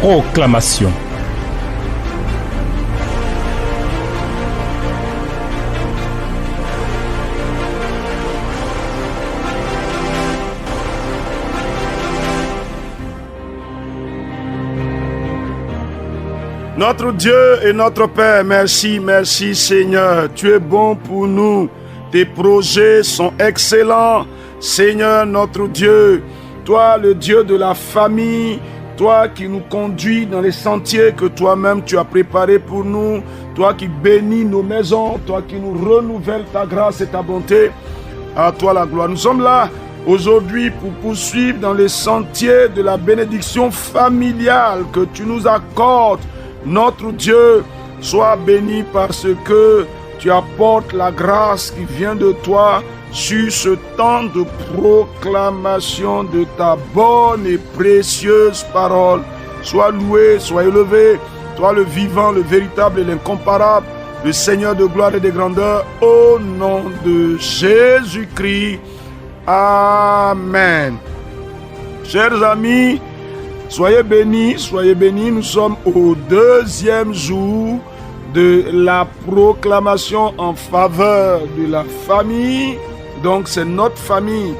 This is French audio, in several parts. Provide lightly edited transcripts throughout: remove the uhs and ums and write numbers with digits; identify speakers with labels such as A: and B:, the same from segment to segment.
A: Proclamation.
B: Notre Dieu et notre Père, merci, merci Seigneur. Tu es bon pour nous. Tes projets sont excellents. Seigneur notre Dieu, toi le Dieu de la famille, toi qui nous conduis dans les sentiers que toi-même tu as préparés pour nous, toi qui bénis nos maisons, toi qui nous renouvelles ta grâce et ta bonté, à toi la gloire. Nous sommes là aujourd'hui pour poursuivre dans les sentiers de la bénédiction familiale que tu nous accordes. Notre Dieu, sois béni parce que tu apportes la grâce qui vient de toi sur ce temps de proclamation de ta bonne et précieuse parole. Sois loué, sois élevé, toi le vivant, le véritable et l'incomparable, le Seigneur de gloire et de grandeur, au nom de Jésus-Christ. Amen. Chers amis, soyez bénis, nous sommes au deuxième jour de la proclamation en faveur de la famille. Donc c'est notre famille,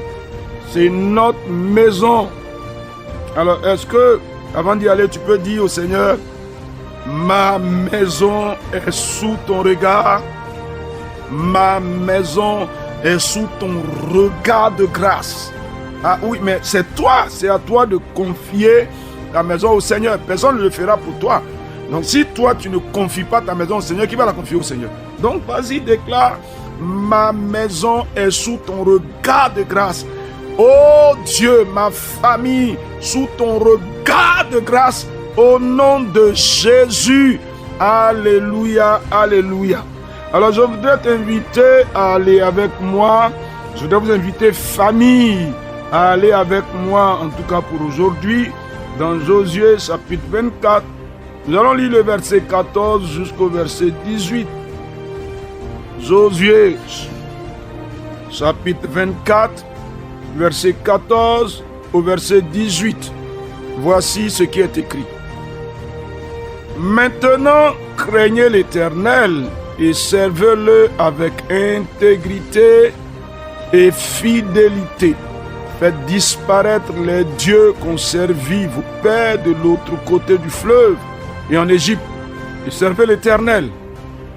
B: c'est notre maison. Alors est-ce que, avant d'y aller, tu peux dire au Seigneur, ma maison est sous ton regard, ma maison est sous ton regard de grâce. Ah oui, mais c'est toi, c'est à toi de confier ta maison au Seigneur. Personne ne le fera pour toi. Donc si toi tu ne confies pas ta maison au Seigneur, qui va la confier au Seigneur? Donc vas-y, déclare, ma maison est sous ton regard de grâce. Oh Dieu, ma famille sous ton regard de grâce, au nom de Jésus. Alléluia, alléluia. Alors je voudrais t'inviter à aller avec moi. Je voudrais vous inviter, famille, à aller avec moi, en tout cas pour aujourd'hui, dans Josué chapitre 24. Nous allons lire le verset 14 jusqu'au verset 18. Josué chapitre 24, verset 14 au verset 18. Voici ce qui est écrit. Maintenant, craignez l'Éternel et servez-le avec intégrité et fidélité. Faites disparaître les dieux qu'ont servi vos pères de l'autre côté du fleuve et en Égypte, et servez l'Éternel.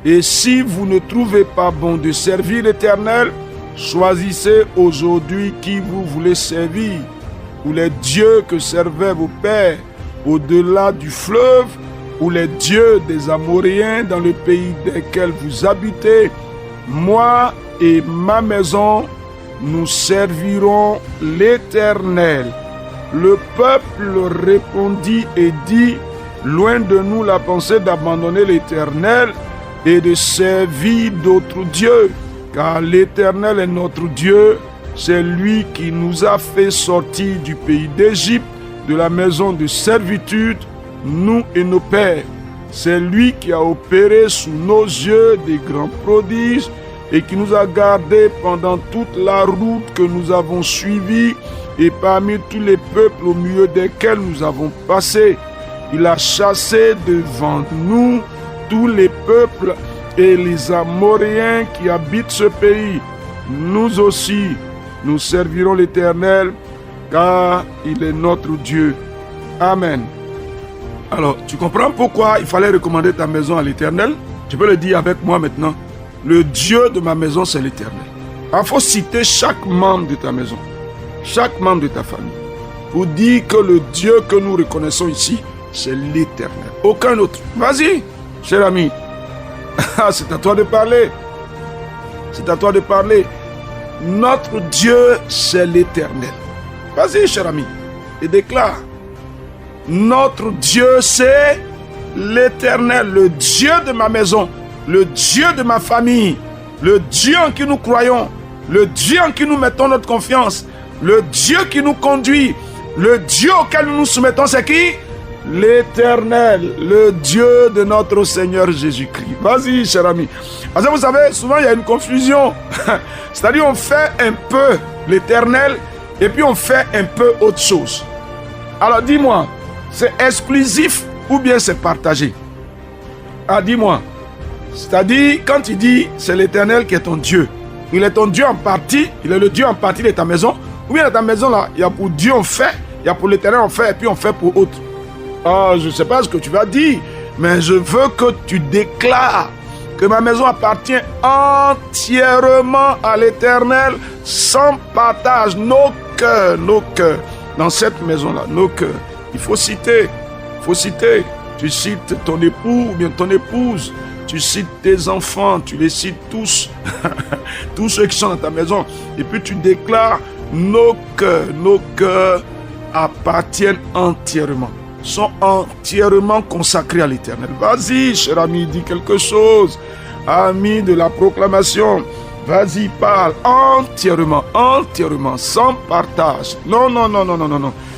B: Et si vous ne trouvez pas bon de servir l'Éternel, choisissez aujourd'hui qui vous voulez servir, ou les dieux que servaient vos pères au-delà du fleuve, ou les dieux des Amoréens dans le pays desquels vous habitez. Moi et ma maison, nous servirons l'Éternel. Le peuple répondit et dit, loin de nous la pensée d'abandonner l'Éternel et de servir d'autres dieux, car l'Éternel est notre Dieu, c'est lui qui nous a fait sortir du pays d'Égypte, de la maison de servitude, nous et nos pères. C'est lui qui a opéré sous nos yeux des grands prodiges et qui nous a gardés pendant toute la route que nous avons suivie et parmi tous les peuples au milieu desquels nous avons passé. Il a chassé devant nous tous les peuples et les Amoréens qui habitent ce pays. Nous aussi, nous servirons l'Éternel, car il est notre Dieu. Amen. Alors, tu comprends pourquoi il fallait recommander ta maison à l'Éternel? Tu peux le dire avec moi maintenant. Le Dieu de ma maison, c'est l'Éternel. Il faut citer chaque membre de ta maison, chaque membre de ta famille, pour dire que le Dieu que nous reconnaissons ici, c'est l'Éternel. Aucun autre. Vas-y, cher ami. C'est à toi de parler. C'est à toi de parler. Notre Dieu, c'est l'Éternel. Vas-y, cher ami, et déclare. Notre Dieu, c'est l'Éternel, le Dieu de ma maison, le Dieu de ma famille, le Dieu en qui nous croyons, le Dieu en qui nous mettons notre confiance, le Dieu qui nous conduit, le Dieu auquel nous nous soumettons, c'est qui? L'Éternel, le Dieu de notre Seigneur Jésus-Christ. Vas-y, cher ami. Parce que vous savez, souvent il y a une confusion. C'est-à-dire on fait un peu l'Éternel et puis on fait un peu autre chose. Alors dis-moi, C'est exclusif ou bien c'est partagé? Ah, dis-moi. C'est-à-dire, quand il dit c'est l'Éternel qui est ton Dieu, il est ton Dieu en partie, il est le Dieu en partie de ta maison, ou bien dans ta maison là, il y a pour Dieu on fait, il y a pour l'Éternel on fait, et puis on fait pour autre. Ah, je ne sais pas ce que tu vas dire, mais je veux que tu déclares que ma maison appartient entièrement à l'Éternel, sans partage, nos cœurs, dans cette maison-là, nos cœurs. Il faut citer, tu cites ton époux ou bien ton épouse, tu cites tes enfants, tu les cites tous, tous ceux qui sont dans ta maison, et puis tu déclares nos cœurs appartiennent entièrement, sont entièrement consacrés à l'Éternel. Vas-y, cher ami, dis quelque chose, ami de la proclamation. Vas-y, parle entièrement, sans partage. Non.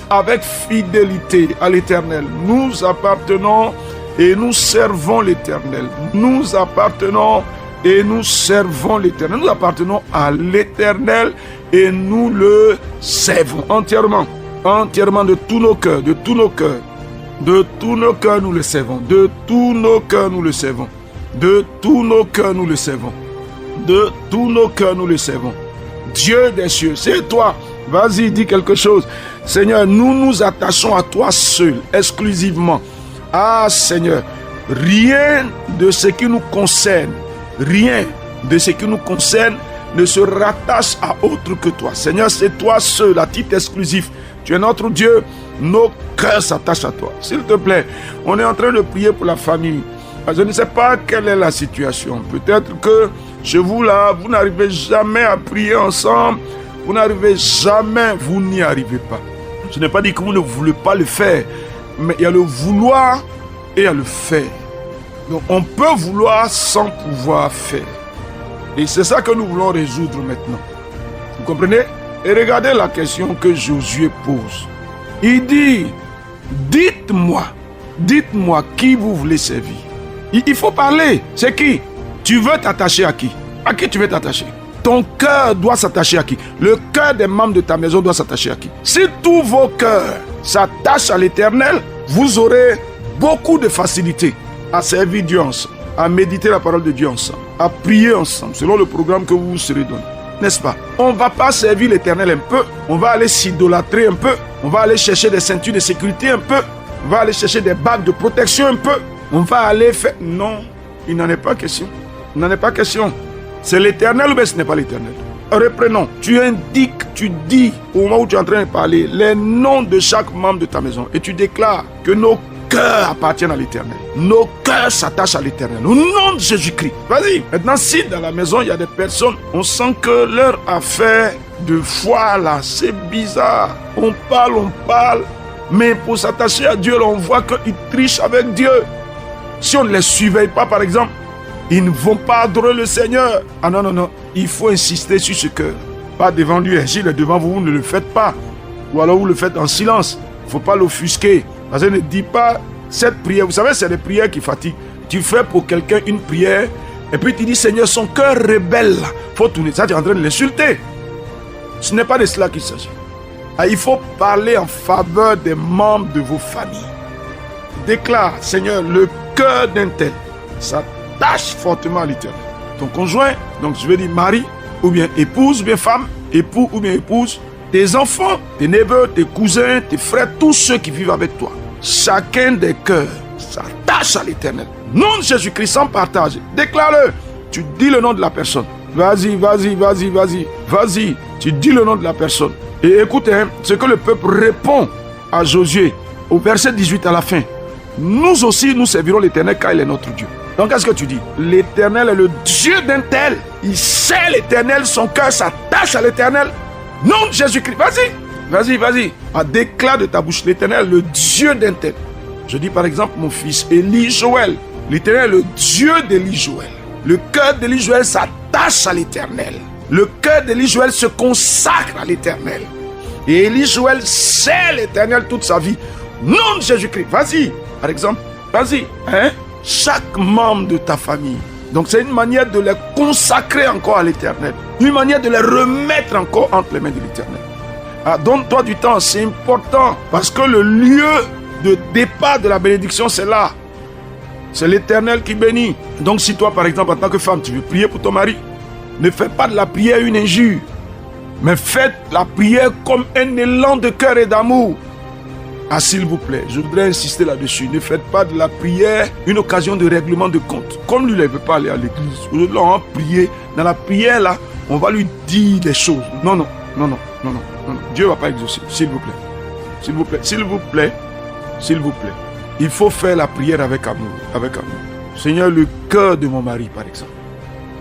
B: Avec fidélité à l'Éternel. Nous appartenons et nous servons l'Éternel. Nous appartenons et nous servons l'Éternel. Nous appartenons à l'Éternel et nous le servons entièrement. Entièrement de tous nos cœurs, de tous nos cœurs. De tous nos cœurs, nous le servons. De tous nos cœurs, nous le servons. De tous nos cœurs, nous le servons. De tous nos cœurs, nous le servons. Dieu des cieux, c'est toi. Vas-y, dis quelque chose. Seigneur, nous nous attachons à toi seul, exclusivement. Ah, Seigneur, rien de ce qui nous concerne, ne se rattache à autre que toi. Seigneur, c'est toi seul, à titre exclusif. Tu es notre Dieu, nos cœurs s'attachent à toi. S'il te plaît, on est en train de prier pour la famille. Je ne sais pas quelle est la situation. Peut-être que chez vous là, vous n'arrivez jamais à prier ensemble. Vous n'arrivez jamais, vous n'y arrivez pas. Je n'ai pas dit que vous ne voulez pas le faire, mais il y a le vouloir et il y a le faire. Donc on peut vouloir sans pouvoir faire. Et c'est ça que nous voulons résoudre maintenant. Vous comprenez? Et regardez la question que Josué pose. Il dit, dites-moi qui vous voulez servir. Il faut parler. C'est qui? Tu veux t'attacher à qui? À qui tu veux t'attacher? Ton cœur doit s'attacher à qui? Le cœur des membres de ta maison doit s'attacher à qui? Si tous vos cœurs s'attachent à l'Éternel, vous aurez beaucoup de facilité à servir Dieu ensemble, à méditer la parole de Dieu ensemble, à prier ensemble, selon le programme que vous vous serez donné. N'est-ce pas? On ne va pas servir l'Éternel un peu, on va aller s'idolâtrer un peu, on va aller chercher des ceintures de sécurité un peu, on va aller chercher des bagues de protection un peu, on va aller faire... Non, il n'en est pas question. Il n'en est pas question. C'est l'Éternel ou bien ce n'est pas l'Éternel? Reprenons. Tu indiques, tu dis, au moment où tu es en train de parler, les noms de chaque membre de ta maison. Et tu déclares que nos cœurs appartiennent à l'Éternel. Nos cœurs s'attachent à l'Éternel. Au nom de Jésus-Christ. Vas-y. Maintenant, si dans la maison, il y a des personnes, on sent que leur affaire de foi, là, c'est bizarre. On parle. Mais pour s'attacher à Dieu, là, on voit qu'ils trichent avec Dieu. Si on ne les surveille pas, par exemple, ils ne vont pas adorer le Seigneur. Ah non. Il faut insister sur ce cœur. Pas devant lui. S'il est devant vous, vous ne le faites pas. Ou alors vous le faites en silence. Il ne faut pas l'offusquer. Parce que ne dis pas cette prière. Vous savez, c'est des prières qui fatiguent. Tu fais pour quelqu'un une prière. Et puis tu dis, Seigneur, son cœur rebelle. Il faut tourner. Ça, tu es en train de l'insulter. Ce n'est pas de cela qu'il s'agit. Ah, il faut parler en faveur des membres de vos familles. Déclare, Seigneur, le cœur d'un tel s'attache fortement à l'Éternel. Ton conjoint, donc je veux dire mari, ou bien épouse, ou bien femme, époux ou bien épouse, tes enfants, tes neveux, tes cousins, tes frères, tous ceux qui vivent avec toi. Chacun des cœurs s'attache à l'Éternel. Nom de Jésus-Christ sans partage. Déclare-le. Tu dis le nom de la personne. Vas-y. Tu dis le nom de la personne. Et écoute, ce que le peuple répond à Josué, au verset 18 à la fin. Nous aussi, nous servirons l'Éternel car il est notre Dieu. Donc, qu'est-ce que tu dis? L'Éternel est le Dieu d'un tel. Il sait l'Éternel, son cœur s'attache à l'Éternel. Nom de Jésus-Christ. Vas-y. Déclare de ta bouche l'Éternel, le Dieu d'un tel. Je dis par exemple mon fils Élie Joël. L'Éternel est le Dieu d'Élie Joël. Le cœur d'Élie Joël s'attache à l'Éternel. Le cœur d'Élie Joël se consacre à l'Éternel. Et Élie Joël sait l'Éternel toute sa vie. Nom de Jésus-Christ. Vas-y. Par exemple, vas-y. Chaque membre de ta famille. Donc c'est une manière de les consacrer encore à l'Éternel. Une manière de les remettre encore entre les mains de l'Éternel. Donne-toi du temps, c'est important. Parce que le lieu de départ de la bénédiction, c'est là. C'est l'Éternel qui bénit. Donc si toi, par exemple, en tant que femme, tu veux prier pour ton mari, ne fais pas de la prière une injure, mais faites la prière comme un élan de cœur et d'amour. Ah, s'il vous plaît, je voudrais insister là-dessus. Ne faites pas de la prière une occasion de règlement de compte. Comme lui, il ne veut pas aller à l'église. Aujourd'hui, on va prier. Dans la prière, là, on va lui dire des choses. Non, non, non, non, non, non, non. Dieu ne va pas exaucer. S'il vous plaît. S'il vous plaît, s'il vous plaît, s'il vous plaît. Il faut faire la prière avec amour. Avec amour. Seigneur, le cœur de mon mari, par exemple.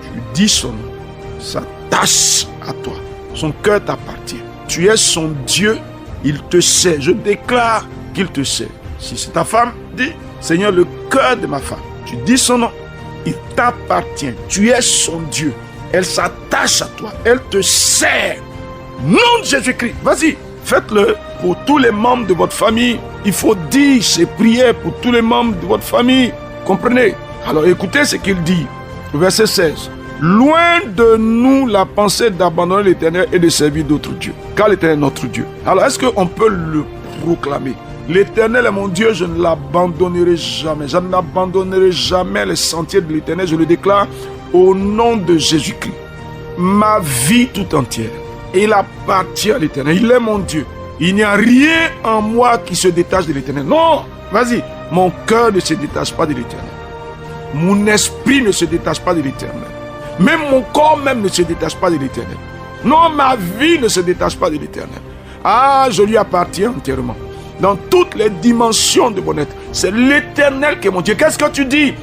B: Je lui dis son nom. S'attache à toi. Son cœur t'appartient. Tu es son Dieu. Il te sait. Je déclare qu'il te sait. Si c'est ta femme, dis, Seigneur, le cœur de ma femme. Tu dis son nom. Il t'appartient. Tu es son Dieu. Elle s'attache à toi. Elle te sert. Nom de Jésus-Christ. Vas-y, faites-le pour tous les membres de votre famille. Il faut dire ces prières pour tous les membres de votre famille. Comprenez? Alors écoutez ce qu'il dit. Verset 16. Loin de nous la pensée d'abandonner l'Éternel et de servir d'autres dieux. Car l'Éternel est notre Dieu. Alors est-ce qu'on peut le proclamer? L'Éternel est mon Dieu, je ne l'abandonnerai jamais. Je n'abandonnerai jamais les sentiers de l'Éternel. Je le déclare au nom de Jésus-Christ. Ma vie tout entière, il appartient à l'Éternel. Il est mon Dieu. Il n'y a rien en moi qui se détache de l'Éternel. Non, vas-y. Mon cœur ne se détache pas de l'Éternel. Mon esprit ne se détache pas de l'Éternel. Même mon corps même ne se détache pas de l'Éternel. Non, ma vie ne se détache pas de l'Éternel. Ah, je lui appartiens entièrement. Dans toutes les dimensions de mon être. C'est l'Éternel qui est mon Dieu. Qu'est-ce que tu dis?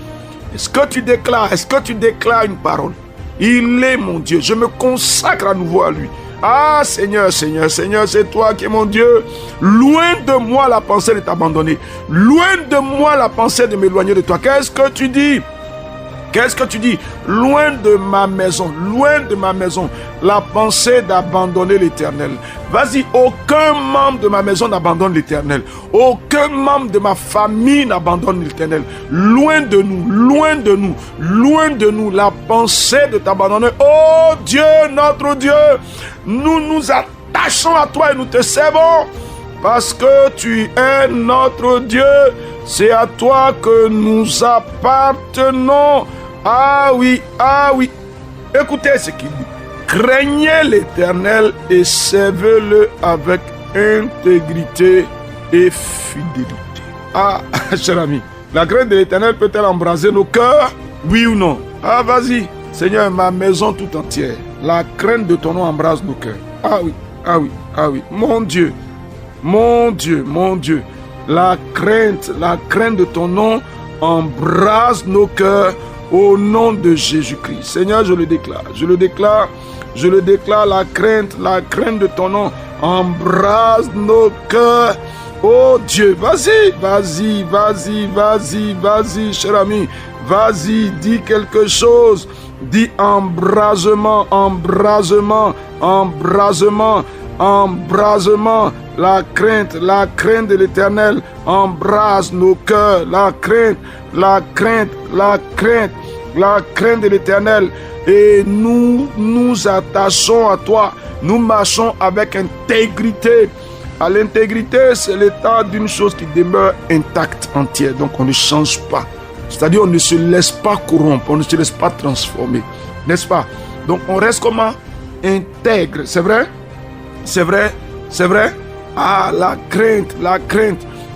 B: Est-ce que tu déclares? Est-ce que tu déclares une parole? Il est mon Dieu. Je me consacre à nouveau à lui. Ah, Seigneur, Seigneur, Seigneur, c'est toi qui es mon Dieu. Loin de moi la pensée de t'abandonner. Loin de moi la pensée de m'éloigner de toi. Qu'est-ce que tu dis? Qu'est-ce que tu dis? Loin de ma maison, la pensée d'abandonner l'Éternel. Vas-y, aucun membre de ma maison n'abandonne l'Éternel. Aucun membre de ma famille n'abandonne l'Éternel. Loin de nous, loin de nous, loin de nous, la pensée de t'abandonner. Oh Dieu, notre Dieu, nous nous attachons à toi et nous te servons. Parce que tu es notre Dieu, c'est à toi que nous appartenons. Ah oui, ah oui. Écoutez ce qu'il dit. Craignez l'Éternel et servez-le avec intégrité et fidélité. Ah, cher ami, la crainte de l'Éternel peut-elle embraser nos cœurs? Oui ou non? Ah, vas-y. Seigneur, ma maison tout entière, la crainte de ton nom embrase nos cœurs. Ah oui, ah oui, ah oui. Mon Dieu, mon Dieu, mon Dieu. La crainte de ton nom embrase nos cœurs au nom de Jésus-Christ. Seigneur, je le déclare, la crainte de ton nom embrase nos cœurs. Oh Dieu, vas-y, vas-y, vas-y, vas-y, vas-y, cher ami, vas-y, dis quelque chose, dis embrasement, embrasement, embrasement, embrasement. La crainte de l'Éternel embrase nos cœurs. La crainte de l'Éternel. Et nous nous attachons à toi. Nous marchons avec intégrité. À l'intégrité, c'est l'état d'une chose qui demeure intacte, entière. Donc on ne change pas. C'est-à-dire on ne se laisse pas corrompre, on ne se laisse pas transformer. N'est-ce pas? Donc on reste comment? Intègre. C'est vrai? C'est vrai? C'est vrai? Ah, la crainte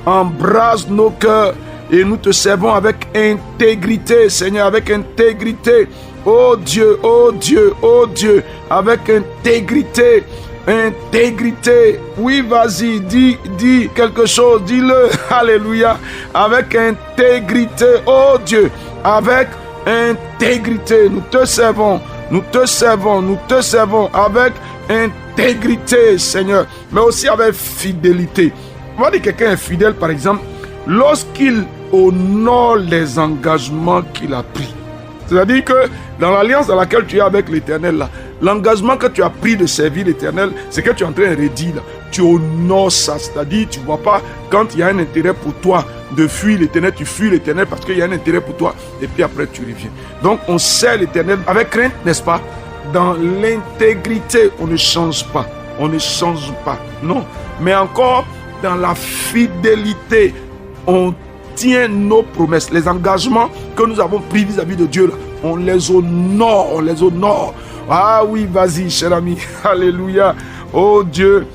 B: embrase nos cœurs et nous te servons avec intégrité, Seigneur, avec intégrité. Oh Dieu, oh Dieu, oh Dieu, avec intégrité, intégrité. Oui, vas-y, dis quelque chose, dis-le, alléluia, avec intégrité, oh Dieu, avec intégrité, nous te servons avec intégrité, Seigneur, mais aussi avec fidélité. On va dire que quelqu'un est fidèle, par exemple, lorsqu'il honore les engagements qu'il a pris. C'est-à-dire que dans l'alliance dans laquelle tu es avec l'Éternel, là, l'engagement que tu as pris de servir l'Éternel, c'est que tu es en train de redire, là. Tu honores ça, c'est-à-dire tu ne vois pas quand il y a un intérêt pour toi de fuir l'Éternel, tu fuis l'Éternel parce qu'il y a un intérêt pour toi et puis après tu reviens. Donc on sert l'Éternel avec crainte, n'est-ce pas? Dans l'intégrité, on ne change pas, non, mais encore dans la fidélité, on tient nos promesses, les engagements que nous avons pris vis-à-vis de Dieu, là, on les honore, on les honore. Ah oui, vas-y, cher ami. Alléluia. Oh Dieu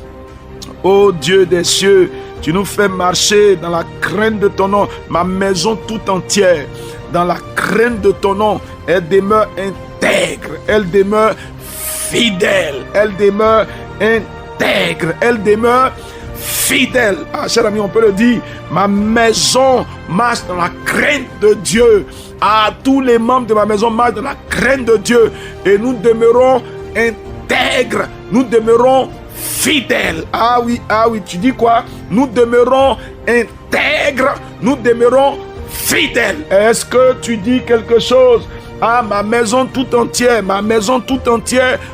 B: des cieux, tu nous fais marcher dans la crainte de ton nom. Ma maison tout entière, dans la crainte de ton nom, elle demeure intègre, elle demeure fidèle, elle demeure intègre, elle demeure fidèle. Ah, cher ami, on peut le dire. Ma maison marche dans la crainte de Dieu. Ah, tous les membres de ma maison marchent dans la crainte de Dieu. Et nous demeurons intègres. Nous demeurons fidèles. Ah oui, tu dis quoi? Nous demeurons intègres. Nous demeurons fidèles. Est-ce que tu dis quelque chose? Ah, ma maison tout entière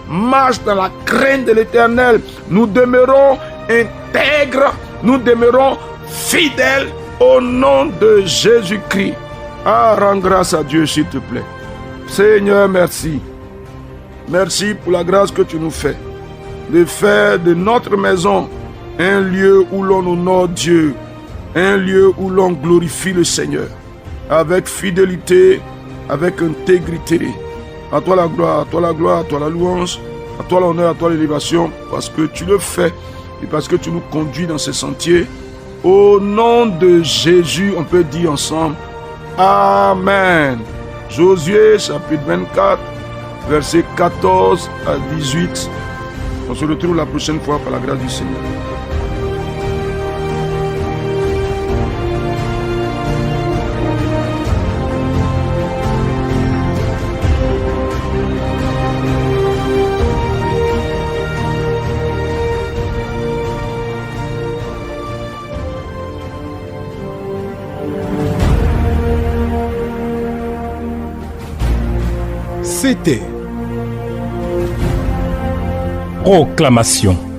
B: marche dans la crainte de l'Éternel. Nous demeurons intègres, nous demeurons fidèles au nom de Jésus-Christ. Ah, rends grâce à Dieu, s'il te plaît. Seigneur, merci. Merci pour la grâce que tu nous fais de faire de notre maison un lieu où l'on honore Dieu, un lieu où l'on glorifie le Seigneur, avec fidélité, avec intégrité. À toi la gloire, à toi la gloire, à toi la louange, à toi l'honneur, à toi l'élévation, parce que tu le fais et parce que tu nous conduis dans ces sentiers. Au nom de Jésus, on peut dire ensemble, Amen. Josué, chapitre 24, versets 14 à 18. On se retrouve la prochaine fois par la grâce du Seigneur.
A: C'était Proclamation.